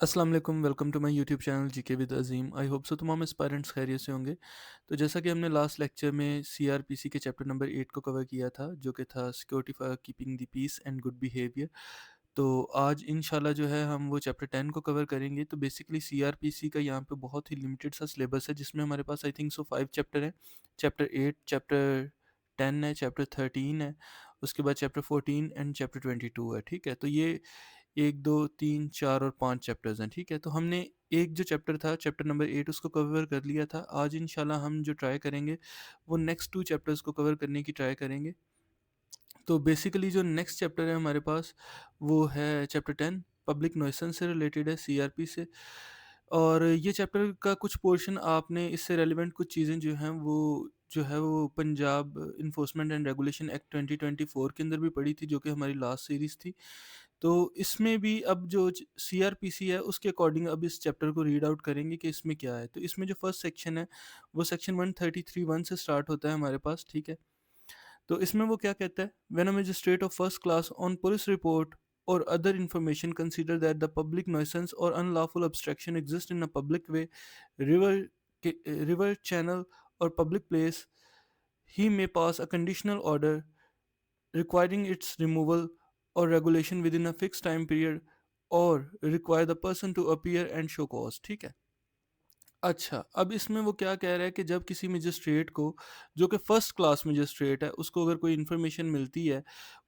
السلام علیکم، welcome to my YouTube channel G K with Azeem. I hope so تمام اسپائرنٹس خیریت سے ہوں گے. تو جیسا کہ ہم نے لاسٹ لیکچر میں سی آر پی سی کے چیپٹر نمبر 8 کو کور کیا تھا، جو کہ تھا security for keeping the piece and good behaviour. تو آج انشاءاللہ جو ہے ہم وہ چیپٹر 10 کو کور کریں گے. تو بیسکلی سی آر پی سی کا یہاں پہ بہت ہی لمیٹیڈ سا سلیبس ہے، جس میں ہمارے پاس آئی تھنک سو 5 چیپٹر ہیں. چیپٹر 8، چیپٹر 10 ہے، چیپٹر 13 ہے، اس کے بعد چیپٹر 14 اینڈ چیپٹر 22 ہے. ٹھیک ہے، تو یہ 1 2 3 4 اور 5 چیپٹرز ہیں. ٹھیک ہے، تو ہم نے ایک جو چیپٹر تھا، چیپٹر نمبر 8، اس کو کور کر لیا تھا. آج انشاءاللہ ہم جو ٹرائی کریں گے وہ نیکسٹ 2 چیپٹرز کو کور کرنے کی ٹرائی کریں گے. تو بیسیکلی جو نیکسٹ چیپٹر ہے ہمارے پاس وہ ہے چیپٹر 10، پبلک نوئسنس سے ریلیٹڈ ہے، سی آر پی سے. اور یہ چیپٹر کا کچھ پورشن آپ نے اس سے ریلیونٹ کچھ چیزیں جو ہے وہ Punjab enforcement and regulation act 2024 کے اندر بھی پڑھی تھی، جو کہ ہماری لاسٹ سیریز تھی. تو اس میں بھی اب جو سی آر پی سی ہے اس کے اکارڈنگ اب اس چیپٹر کو ریڈ آؤٹ کریں گے کہ اس میں کیا ہے. تو اس میں جو فرسٹ سیکشن ہے وہ سیکشن 133(1) سے سٹارٹ ہوتا ہے ہمارے پاس. ٹھیک ہے، تو اس میں وہ کیا کہتا ہے، when a magistrate of first class on police report or other information consider that the public nuisance or unlawful obstruction exists in a public way, river river channel or public place, he may pass a conditional order requiring its removal or regulation within a fixed time period or require the person to appear and show cause. ٹھیک ہے. اچھا، اب اس میں وہ کیا کہہ رہا ہے کہ جب کسی مجسٹریٹ کو، جو کہ فرسٹ کلاس مجسٹریٹ ہے، اس کو اگر کوئی انفارمیشن ملتی ہے،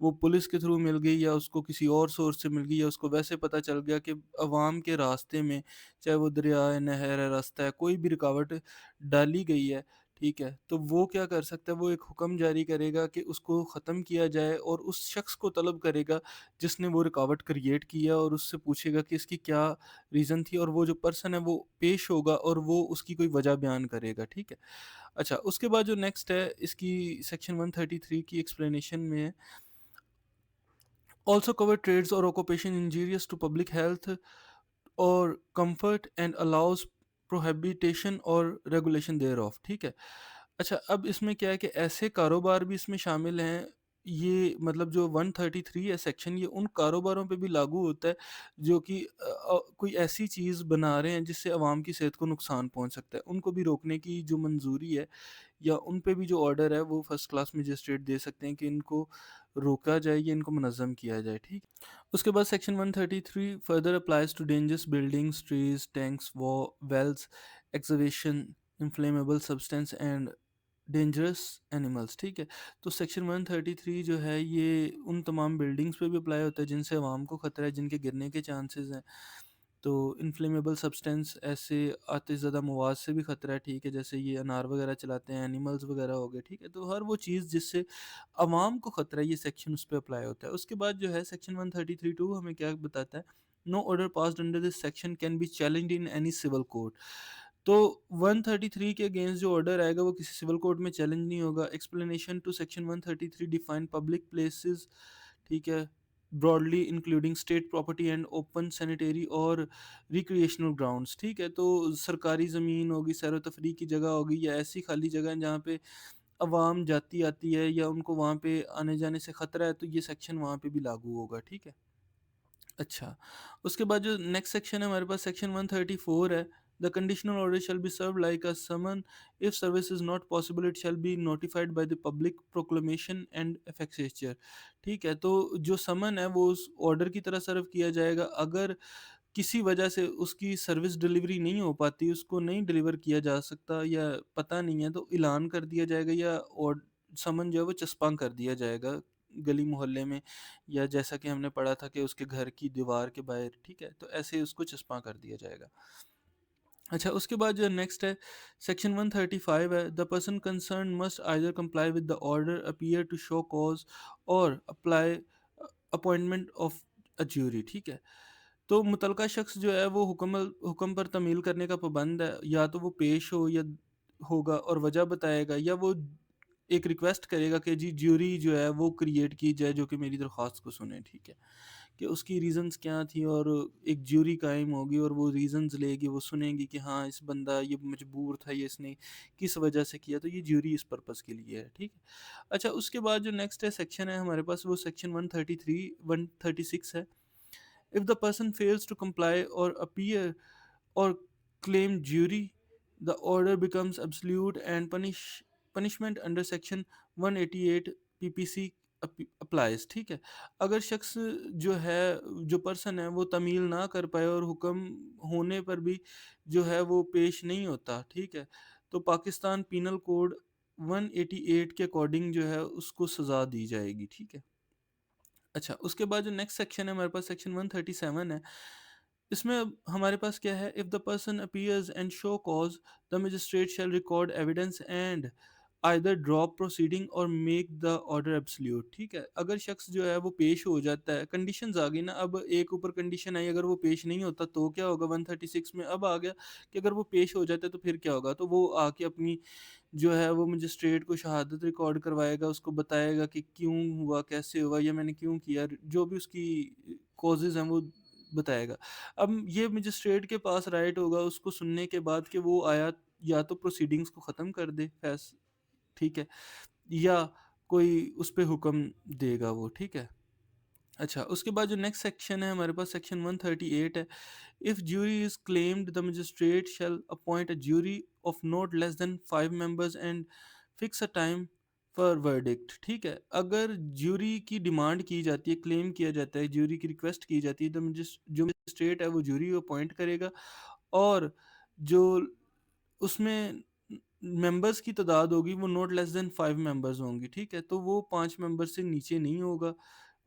وہ پولیس کے تھرو مل گئی یا اس کو کسی اور سورس سے مل گئی یا اس کو ویسے پتہ چل گیا کہ عوام کے راستے میں، چاہے وہ دریا ہے، نہر ہے، راستہ ہے، کوئی بھی رکاوٹ ڈالی گئی ہے، ٹھیک ہے، تو وہ کیا کر سکتا ہے، وہ ایک حکم جاری کرے گا کہ اس کو ختم کیا جائے، اور اس شخص کو طلب کرے گا جس نے وہ رکاوٹ کریٹ کیا، اور اس سے پوچھے گا کہ اس کی کیا ریزن تھی، اور وہ جو پرسن ہے وہ پیش ہوگا اور وہ اس کی کوئی وجہ بیان کرے گا. ٹھیک ہے. اچھا، اس کے بعد جو نیکسٹ ہے اس کی سیکشن 133 کی ایکسپلینیشن میں ہے، آلسو کور ٹریڈز اور آکوپیشن انجیریس ٹو پبلک ہیلتھ اور کمفرٹ اینڈ الاؤز پروہیبیٹیشن اور ریگولیشن دیر آف. ٹھیک ہے. اچھا، اب اس میں کیا ہے کہ ایسے کاروبار بھی اس میں شامل ہیں. یہ مطلب جو 133 ہے سیکشن، یہ ان کاروباروں پہ بھی لاگو ہوتا ہے جو کہ کوئی ایسی چیز بنا رہے ہیں جس سے عوام کی صحت کو نقصان پہنچ سکتا ہے. ان کو بھی روکنے کی جو منظوری ہے یا ان پہ بھی جو آرڈر ہے وہ فرسٹ کلاس مجسٹریٹ دے سکتے ہیں کہ ان کو روکا جائے یا ان کو منظم کیا جائے. ٹھیک. اس کے بعد section 133 further applies to dangerous buildings, trees, tanks, wells, exhibition, inflammable substance and dangerous animals. ٹھیک ہے. تو سیکشن 133 جو ہے یہ ان تمام بلڈنگس پہ بھی اپلائی ہوتا ہے جن سے عوام کو خطرہ ہے، جن کے گرنے کے چانسز ہیں. تو انفلیمیبل سبسٹینس ایسے آتش زدہ مواد سے بھی خطرہ ہے. ٹھیک ہے، جیسے یہ انار وغیرہ چلاتے ہیں، اینیملز وغیرہ ہو گئے. ٹھیک ہے، تو ہر وہ چیز جس سے عوام کو خطرہ ہے یہ سیکشن اس پہ اپلائی ہوتا ہے. اس کے بعد جو ہے سیکشن 133(2) ہمیں کیا بتاتا ہے، no order passed under this section can be challenged in any civil court. تو 133 کے اگینسٹ جو آرڈر آئے گا وہ کسی سول کورٹ میں چیلنج نہیں ہوگا. Explanation to section 133 define public places, ٹھیک ہے، broadly including state property and open sanitary اور ریکریشنل گراؤنڈس. ٹھیک ہے، تو سرکاری زمین ہوگی، سیر و تفریح کی جگہ ہوگی، یا ایسی خالی جگہ جہاں پہ عوام جاتی آتی ہے یا ان کو وہاں پہ آنے جانے سے خطرہ ہے، تو یہ سیکشن وہاں پہ بھی لاگو ہوگا. ٹھیک ہے. اچھا، اس کے بعد جو نیکسٹ سیکشن ہے ہمارے پاس سیکشن 134 ہے، the conditional order shall be served like a summon. If service is not possible it shall be notified by the public proclamation and affixature. ٹھیک ہے، تو جو سمن ہے وہ اس آرڈر کی طرح سرو کیا جائے گا. اگر کسی وجہ سے اس کی سروس ڈلیوری نہیں ہو پاتی، اس کو نہیں ڈلیور کیا جا سکتا یا پتہ نہیں ہے، تو اعلان کر دیا جائے گا یا سمن جو ہے وہ چسپاں کر دیا جائے گا گلی محلے میں، یا جیسا کہ ہم نے پڑھا تھا کہ اس کے گھر کی دیوار کے باہر. ٹھیک ہے، تو ایسے اس کو چسپاں کر دیا جائے گا. اچھا، اس کے بعد جو نیکسٹ ہے سیکشن 135 ہے، the person concerned must either comply with the order, appear to show cause or apply appointment of a jury. ٹھیک ہے، تو متعلقہ شخص جو ہے وہ حکم پر تعمیل کرنے کا پابند ہے، یا تو وہ پیش ہو یا ہوگا اور وجہ بتائے گا، یا وہ ایک ریکویسٹ کرے گا کہ جی جیوری جو ہے وہ کریٹ کی جائے جو کہ میری درخواست کو سنے. ٹھیک ہے، کہ اس کی ریزنز کیا تھی، اور ایک جیوری قائم ہوگی اور وہ ریزنز لے گی، وہ سنیں گی کہ ہاں اس بندہ یہ مجبور تھا، یہ اس نے کس وجہ سے کیا، تو یہ جیوری اس پرپس کے لیے ہے. ٹھیک ہے. اچھا، اس کے بعد جو نیکسٹ ہے سیکشن ہے ہمارے پاس وہ سیکشن 136 ہے، If the person fails to comply or appear or claim jury, the order becomes absolute and punishment under section 188 PPC applies. ٹھیک ہے. اگر شخص جو ہے جو پرسن ہے وہ تعمیل نہ کر پائے اور حکم ہونے پر بھی جو ہے وہ پیش نہیں ہوتا، ٹھیک ہے، تو پاکستان پینل کوڈ 188 کے اکارڈنگ جو ہے اس کو سزا دی جائے گی. ٹھیک ہے. اچھا، اس کے بعد جو نیکسٹ سیکشن ہے ہمارے پاس سیکشن 137 ہے. اس میں اب ہمارے پاس کیا ہے، if the person appears and show cause, the magistrate shall record evidence and either drop proceeding or make the order absolute. ٹھیک ہے. اگر شخص جو ہے وہ پیش ہو جاتا ہے، کنڈیشنز آ گئی نا، اب ایک اوپر کنڈیشن آئی، اگر وہ پیش نہیں ہوتا تو کیا ہوگا 136 میں، اب آ گیا کہ اگر وہ پیش ہو جاتا ہے تو پھر کیا ہوگا، تو وہ آ کے اپنی جو ہے وہ مجسٹریٹ کو شہادت ریکارڈ کروائے گا، اس کو بتائے گا کہ کیوں ہوا، کیسے ہوا، یا میں نے کیوں کیا، جو بھی اس کی کوزز ہیں وہ بتائے گا. اب یہ مجسٹریٹ کے پاس رائٹ ہوگا اس کو سننے کے بعد کہ وہ آیا یا تو پروسیڈنگز کو ختم کر دے ٹھیک ہے، یا کوئی اس پہ حکم دے گا وہ. ٹھیک ہے. اچھا، اس کے بعد جو نیکسٹ سیکشن ہے ہمارے پاس سیکشن 138 ہے. If jury is claimed, the magistrate shall appoint a jury of not less than 5 members and fix a time for verdict. ٹھیک ہے. اگر جیوری کی ڈیمانڈ کی جاتی ہے، کلیم کیا جاتا ہے، جیوری کی ریکویسٹ کی جاتی ہے، تو جو مجسٹریٹ ہے وہ جیوری اپوائنٹ کرے گا، اور جو اس میں ممبرس کی تعداد ہوگی وہ نوٹ لیس دین 5 ممبرز ہوں گی. ٹھیک ہے. تو وہ 5 ممبر سے نیچے نہیں ہوگا،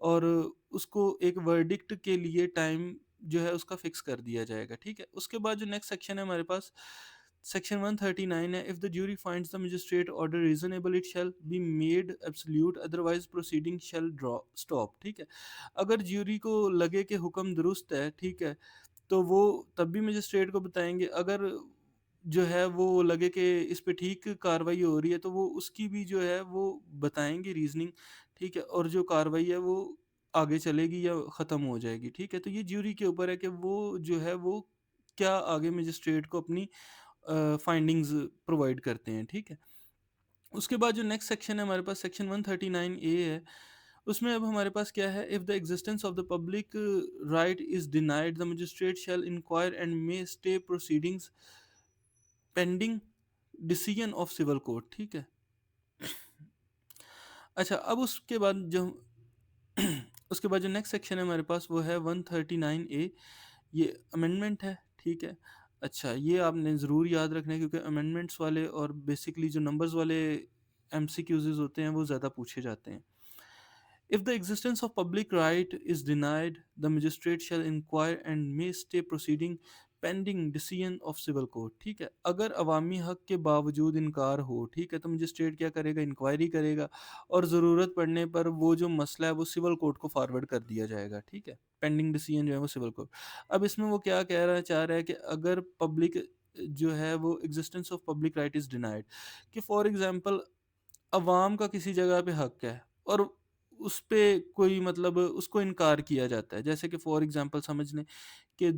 اور اس کو ایک ورڈکٹ کے لیے ٹائم جو ہے اس کا فکس کر دیا جائے گا. ٹھیک ہے. اس کے بعد جو نیکسٹ سیکشن ہے ہمارے پاس سیکشن 139 ہے. if the jury finds the magistrate order reasonable it shall be made absolute, otherwise proceeding shall stop. ٹھیک ہے. اگر جیوری کو لگے کہ حکم درست ہے، ٹھیک ہے، تو وہ تب بھی مجسٹریٹ کو بتائیں گے. اگر جو ہے وہ لگے کہ اس پہ ٹھیک کاروائی ہو رہی ہے تو وہ اس کی بھی جو ہے وہ بتائیں گے ریزننگ. ٹھیک ہے. اور جو کاروائی ہے وہ آگے چلے گی یا ختم ہو جائے گی. ٹھیک ہے. تو یہ جیوری کے اوپر ہے کہ وہ جو ہے وہ کیا آگے مجسٹریٹ کو اپنی فائنڈنگز پرووائڈ کرتے ہیں. ٹھیک ہے. اس کے بعد جو نیکسٹ سیکشن ہے ہمارے پاس سیکشن 139A ہے. اس میں اب ہمارے پاس کیا ہے، if the existence of the public right is denied, the magistrate shall inquire and may stay proceedings pending decision of civil court. ٹھیک ہے. اچھا، اب اس کے بعد جو اس کے بعد جو نیکسٹ سیکشن ہے ہمارے پاس وہ ہے 139A. یہ امینڈمنٹ ہے. ٹھیک ہے. اچھا، یہ آپ نے ضرور یاد رکھنا ہے کیونکہ امینڈمنٹس والے اور بیسکلی جو نمبرز والے ایم سی کیوزز ہوتے ہیں وہ زیادہ پوچھے جاتے ہیں. If the existence of public right is denied, the magistrate shall inquire and may stay proceeding pending decision of civil court. ٹھیک ہے. اگر عوامی حق کے باوجود انکار ہو، ٹھیک ہے، تو مجسٹریٹ کیا کرے گا، انکوائری کرے گا، اور ضرورت پڑنے پر وہ جو مسئلہ ہے وہ سول کورٹ کو فارورڈ کر دیا جائے گا. ٹھیک ہے. پینڈنگ ڈیسیجن جو ہے وہ سول کورٹ. اب اس میں وہ کیا چاہ رہا ہے کہ اگر پبلک جو ہے وہ existence of public right is denied, کہ فار ایگزامپل عوام کا کسی جگہ پہ حق ہے اور اس پہ کوئی مطلب اس کو انکار کیا جاتا ہے، جیسے کہ فار ایگزامپل سمجھ لیں کہ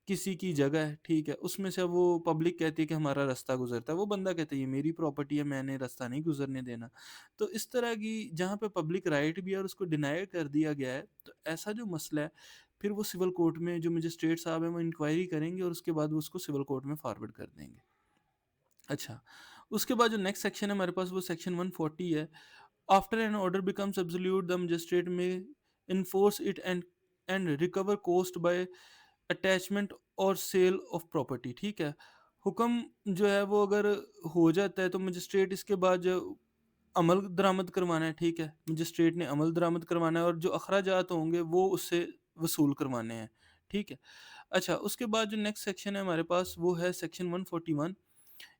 کسی کی جگہ ہے، ٹھیک ہے، اس میں سے وہ پبلک کہتی ہے کہ ہمارا رستہ گزرتا ہے، وہ بندہ کہتا ہے یہ میری پراپرٹی ہے، میں نے رستہ نہیں گزرنے دینا. تو اس طرح کی جہاں پہ پبلک رائٹ بھی ہے اور اس کو ڈینائی کر دیا گیا ہے، تو ایسا جو مسئلہ ہے پھر وہ سول کورٹ میں جو مجسٹریٹ صاحب ہیں وہ انکوائری کریں گے اور اس کے بعد وہ اس کو سول کورٹ میں فارورڈ کر دیں گے. اچھا، اس کے بعد جو نیکسٹ سیکشن ہے ہمارے پاس وہ سیکشن 140 ہے. After an order becomes absolute, the magistrate may enforce it and recover cost by attachment or sale of property. ٹھیک ہے. حکم جو ہے وہ اگر ہو جاتا ہے تو مجسٹریٹ اس کے بعد جو عمل درآمد کروانا ہے، ٹھیک ہے، مجسٹریٹ نے عمل درآمد کروانا ہے اور جو اخراجات ہوں گے وہ اس سے وصول کروانے ہیں. ٹھیک ہے. اچھا، اس کے بعد جو نیکسٹ سیکشن ہے ہمارے پاس وہ ہے section 141.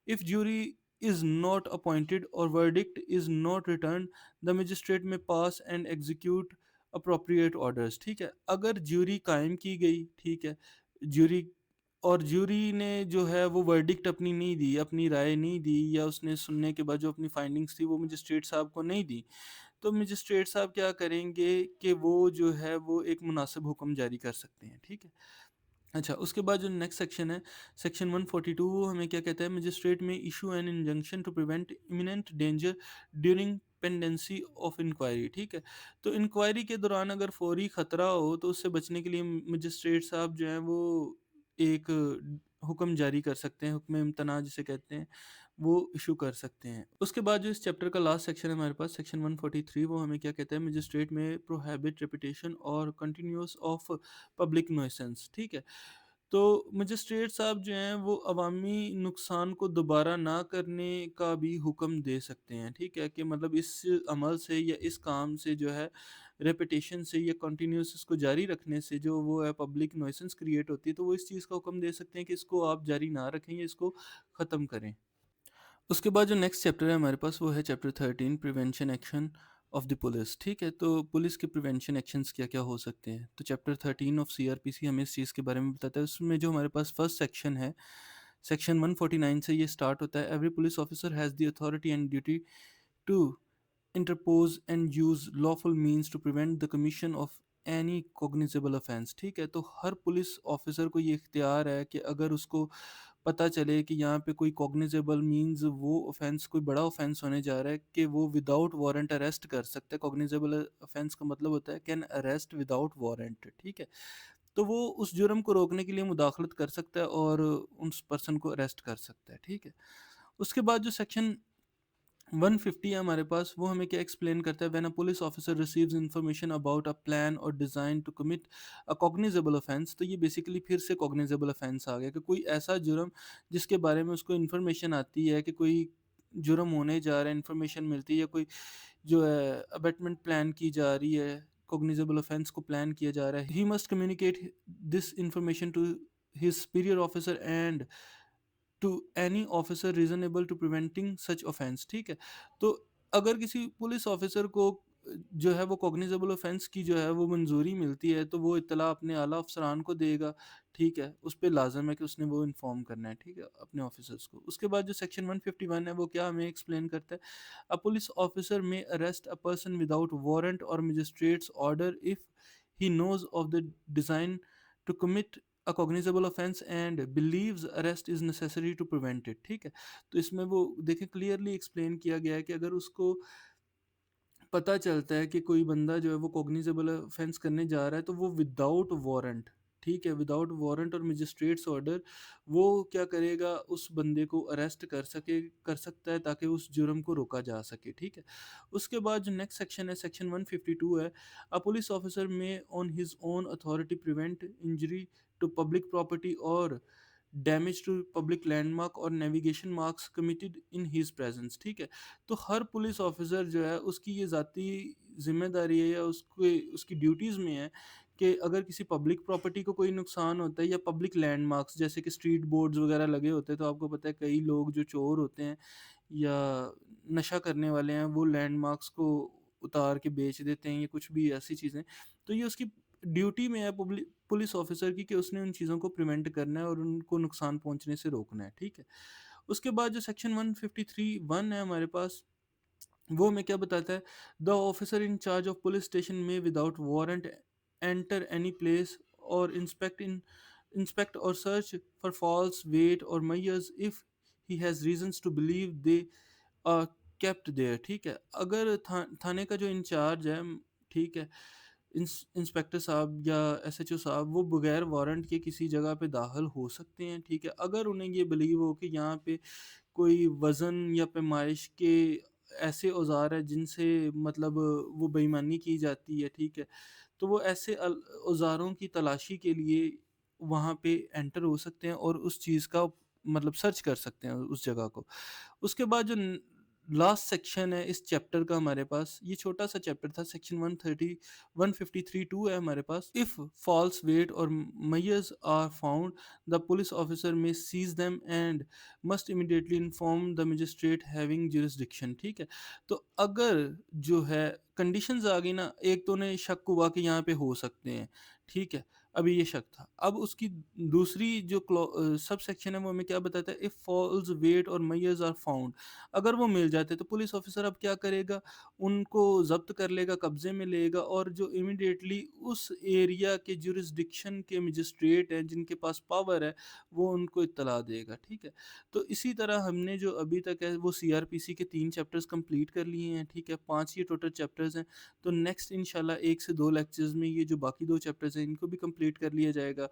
If jury is not appointed or verdict is not returned, the magistrate may pass and execute appropriate orders. ٹھیک ہے. اگر جیوری قائم کی گئی، ٹھیک ہے، جیوری اور جیوری نے جو ہے وہ ورڈکٹ اپنی نہیں دی، اپنی رائے نہیں دی، یا اس نے سننے کے بعد جو اپنی فائنڈنگز تھی وہ مجسٹریٹ صاحب کو نہیں دی، تو مجسٹریٹ صاحب کیا کریں گے کہ وہ جو ہے وہ ایک مناسب حکم جاری کر سکتے ہیں. ٹھیک ہے. اچھا، اس کے بعد جو نیکسٹ سیکشن ہے سیکشن 142 ہمیں کیا کہتا ہے، magistrate may issue an injunction to prevent imminent danger during pendency of inquiry. ٹھیک ہے، تو انکوائری کے دوران اگر فوری خطرہ ہو تو اس سے بچنے کے لیے مجسٹریٹ صاحب جو ہیں وہ ایک حکم جاری کر سکتے ہیں، حکم امتناع جسے کہتے ہیں، وہ ایشو کر سکتے ہیں. اس کے بعد جو اس چیپٹر کا لاسٹ سیکشن ہے ہمارے پاس، سیکشن 143، وہ ہمیں کیا کہتا ہے؟ مجسٹریٹ میں پروہیبٹ ریپیٹیشن اور کنٹینیوس آف پبلک نوئسنس. ٹھیک ہے، تو مجسٹریٹ صاحب جو ہیں وہ عوامی نقصان کو دوبارہ نہ کرنے کا بھی حکم دے سکتے ہیں. ٹھیک ہے، کہ مطلب اس عمل سے یا اس کام سے جو ہے ریپیٹیشن سے یا کنٹینیوس اس کو جاری رکھنے سے جو وہ ہے پبلک نوائسنس کریٹ ہوتی ہے، تو وہ اس چیز کا حکم دے سکتے ہیں کہ اس کو آپ جاری نہ رکھیں یا اس کو ختم کریں. اس کے بعد جو نیکسٹ چیپٹر ہے ہمارے پاس وہ ہے chapter 13، prevention action of the police. ٹھیک ہے، تو پولیس کے پریونشن ایکشنز کیا کیا ہو سکتے ہیں. تو چیپٹر 13 آف CRPC ہمیں اس چیز کے بارے میں بتاتا ہے. اس میں جو ہمارے پاس فرسٹ سیکشن ہے، سیکشن 149 سے یہ سٹارٹ ہوتا ہے. Every police officer has the authority and duty to interpose and use lawful means to prevent the commission of any cognizable offense. ٹھیک ہے، تو ہر پولیس آفیسر کو یہ اختیار ہے کہ اگر اس کو پتہ چلے کہ یہاں پہ کوئی کوگنیزیبل مینز، وہ offense کوئی بڑا offense ہونے جا رہا ہے، کہ وہ وداؤٹ وارنٹ اریسٹ کر سکتا ہے. کوگنیزیبل offense کا مطلب ہوتا ہے کین اریسٹ وداؤٹ وارنٹ. ٹھیک ہے، تو وہ اس جرم کو روکنے کے لیے مداخلت کر سکتا ہے اور اس پرسن کو اریسٹ کر سکتا ہے. ٹھیک ہے، اس کے بعد جو سیکشن 150 ہے ہمارے پاس، وہ ہمیں کیا ایکسپلین کرتا ہے؟ When a police officer receives information about a plan or design to commit a cognizable offense. تو یہ بیسیکلی پھر سے کوگنیزیبل offense آ گیا، کہ کوئی ایسا جرم جس کے بارے میں اس کو انفارمیشن آتی ہے کہ کوئی جرم ہونے جا رہا ہے، انفارمیشن ملتی ہے، یا کوئی جو ہے ابیٹمنٹ پلان کی جا رہی ہے، کوگنیزیبل offense کو پلان کیا جا رہا ہے. He must communicate this information to his superior officer and to any officer reasonable to preventing such offense. ٹھیک ہے، تو اگر کسی پولیس آفیسر کو جو ہے وہ کوگنیزیبل offense کی جو ہے وہ منظوری ملتی ہے، تو وہ اطلاع اپنے اعلیٰ افسران کو دے گا. ٹھیک ہے، اس پہ لازم ہے کہ اس نے وہ انفارم کرنا ہے. ٹھیک ہے، اپنے آفیسرس کو. اس کے بعد جو سیکشن 151 ہے وہ کیا ہمیں ایکسپلین کرتا ہے؟ A police officer may arrest a person without warrant or magistrate's order if he knows of the design to commit a cognizable offense and believes arrest is necessary to prevent it. ٹھیک ہے، تو اس میں وہ دیکھیں clearly explain کیا گیا ہے کہ اگر اس کو پتہ چلتا ہے کہ کوئی بندہ جو ہے وہ کوگنیزیبل offense کرنے جا رہا ہے، تو وہ وداؤٹ وارنٹ، ٹھیک ہے، without warrant or magistrate's order, وہ کیا کرے گا؟ اس بندے کو اریسٹ کر سکتا ہے تاکہ اس جرم کو روکا جا سکے. ٹھیک ہے، اس کے بعد جو نیکسٹ سیکشن ہے، سیکشن 152 ہے. A police officer may on his own authority prevent injury to public property or damage to public landmark or navigation marks committed in his presence. ٹھیک ہے، تو ہر پولیس آفیسر جو ہے اس کی یہ ذاتی ذمہ داری ہے یا اس کی ڈیوٹیز میں ہے کہ اگر کسی پبلک پراپرٹی کو کوئی نقصان ہوتا ہے یا پبلک لینڈ مارکس جیسے کہ اسٹریٹ بورڈز وغیرہ لگے ہوتے ہیں، تو آپ کو پتہ ہے کئی لوگ جو چور ہوتے ہیں یا نشہ کرنے والے ہیں، وہ لینڈ مارکس کو اتار کے بیچ دیتے ہیں یا کچھ بھی ایسی چیزیں. تو یہ اس کی ڈیوٹی میں ہے پولیس آفیسر کی، کہ اس نے ان چیزوں کو پریونٹ کرنا ہے اور ان کو نقصان پہنچنے سے روکنا ہے. ٹھیک ہے، اس کے بعد جو سیکشن 153(1) ہے ہمارے پاس، وہ ہمیں کیا بتاتا ہے؟ The officer in charge of police station may without warrant enter any place or inspect or search for false weight or measures if he has reasons to believe they are kept there. ٹھیک ہے، اگر تھانے کا جو incharge ہے، ٹھیک ہے، inspector صاحب یا SHO صاحب، وہ بغیر وارنٹ کے کسی جگہ پہ داخل ہو سکتے ہیں. ٹھیک ہے، اگر انہیں یہ بلیو ہو کہ یہاں پہ کوئی وزن یا پیمائش کے ایسے اوزار ہیں جن سے مطلب وہ بے ایمانی کی جاتی ہے. ٹھیک ہے، تو وہ ایسے اوزاروں کی تلاشی کے لیے وہاں پہ انٹر ہو سکتے ہیں اور اس چیز کا مطلب سرچ کر سکتے ہیں اس جگہ کو. اس کے بعد جو لاسٹ سیکشن ہے اس چیپٹر کا ہمارے پاس، یہ چھوٹا سا چیپٹر تھا، سیکشن 153(2) ہے ہمارے پاس. If false weight or measures are found the police officer may seize them and must immediately inform the magistrate having jurisdiction. ٹھیک ہے، تو اگر جو ہے کنڈیشنز آ گئی نا، ایک تو انہیں شک ہوا کہ یہاں پہ ہو سکتے ہیں، ٹھیک ہے، ابھی یہ شک تھا۔ اب اس کی دوسری جو سب سیکشن ہے وہ ہمیں کیا بتاتا ہے، if falls wait or measures are found, اگر وہ مل جاتے تو پولیس آفیسر اب کیا کرے گا، ان کو ضبط کر لے گا، قبضے میں لے گا، اور جو امیڈیٹلی اس ایریا کے جورسڈکشن کے مجسٹریٹ ہیں جن کے پاس پاور ہے وہ ان کو اطلاع دے گا، ٹھیک ہے۔ تو اسی طرح ہم نے جو ابھی تک ہے وہ سی آر پی سی کے 3 چیپٹرز کمپلیٹ کر لیے ہیں، ٹھیک ہے، 5 یہ ٹوٹل چیپٹرز ہیں۔ تو نیکسٹ انشاءاللہ 1 سے 2 لیکچرز میں یہ جو باقی 2 چیپٹرز ہیں ان کو بھی کمپلیٹ کر لیا جائے گا۔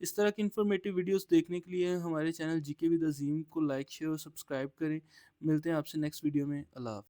اس طرح کی انفارمیٹیو ویڈیوز دیکھنے کے لیے ہمارے چینل جی کے ود عظیم کو لائک شیئر اور سبسکرائب کریں۔ ملتے ہیں آپ سے نیکسٹ ویڈیو میں۔ اللہ حافظ۔